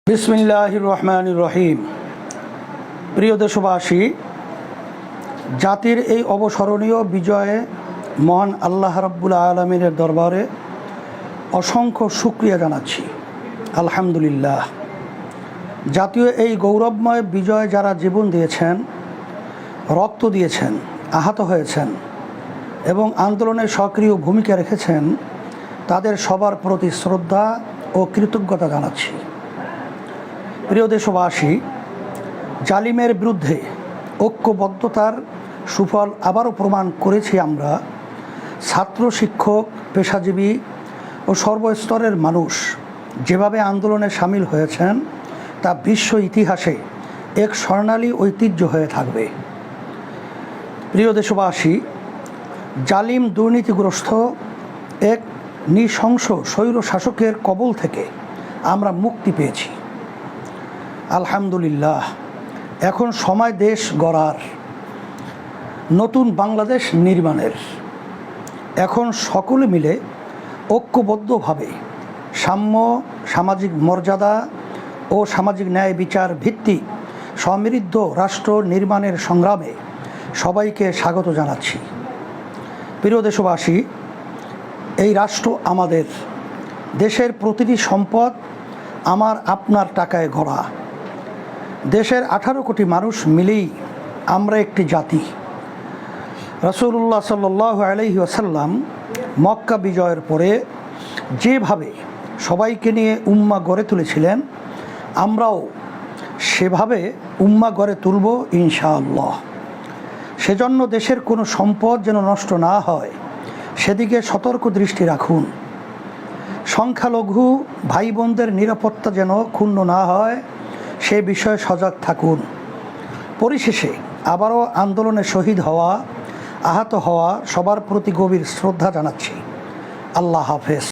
বিসমিল্লাহির রহমানির রহিম। প্রিয় দেশবাসী, জাতির এই অবস্মরণীয় বিজয়ে মহান আল্লাহ রাব্বুল আলামিনের দরবারে অসংখ্য শুকরিয়া জানাচ্ছি। আলহামদুলিল্লাহ। জাতীয় এই গৌরবময় বিজয়ে যারা জীবন দিয়েছেন, রক্ত দিয়েছেন, আহত হয়েছেন এবং আন্দোলনে সক্রিয় ভূমিকা রেখেছেন, তাদের সবার প্রতি শ্রদ্ধা ও কৃতজ্ঞতা জানাচ্ছি। প্রিয় দেশবাসী, জালিমের বিরুদ্ধে ঐক্যবদ্ধতার সুফল আবারও প্রমাণ করেছি আমরা। ছাত্র, শিক্ষক, পেশাজীবী ও সর্বস্তরের মানুষ যেভাবে আন্দোলনে সামিল হয়েছেন তা বিশ্ব ইতিহাসে এক স্বর্ণালী ঐতিহ্য হয়ে থাকবে। প্রিয় দেশবাসী, জালিম দুর্নীতিগ্রস্ত এক নৃশংস স্বৈর শাসকের কবল থেকে আমরা মুক্তি পেয়েছি। আলহামদুলিল্লাহ। এখন সময় দেশ গড়ার, নতুন বাংলাদেশ নির্মাণের। এখন সকলে মিলে ঐক্যবদ্ধভাবে সাম্য, সামাজিক মর্যাদা ও সামাজিক ন্যায় বিচার ভিত্তিক সমৃদ্ধ রাষ্ট্র নির্মাণের সংগ্রামে সবাইকে স্বাগত জানাচ্ছি। প্রিয় দেশবাসী, এই রাষ্ট্র আমাদের, দেশের প্রতিটি সম্পদ আমার আপনার টাকায় গড়া। দেশের 18 কোটি মানুষ মিলেই আমরা একটি জাতি। রাসূলুল্লাহ সাল্লাল্লাহু আলাইহি ওয়াসাল্লাম মক্কা বিজয়ের পরে যেভাবে সবাইকে নিয়ে উম্মাহ গড়ে তুলেছিলেন, আমরাও সেভাবে উম্মাহ গড়ে তুলব ইনশাআল্লাহ। সেজন্য দেশের কোনো সম্পদ যেন নষ্ট না হয় সেদিকে সতর্ক দৃষ্টি রাখুন। সংখ্যালঘু ভাই বোনদের নিরাপত্তা যেন ক্ষুণ্ণ না হয় সে বিষয়ে সজাগ থাকুন। পরিশেষে আবারও আন্দোলনে শহীদ হওয়া, আহত হওয়া সবার প্রতি গভীর শ্রদ্ধা জানাচ্ছি। আল্লাহ হাফেজ।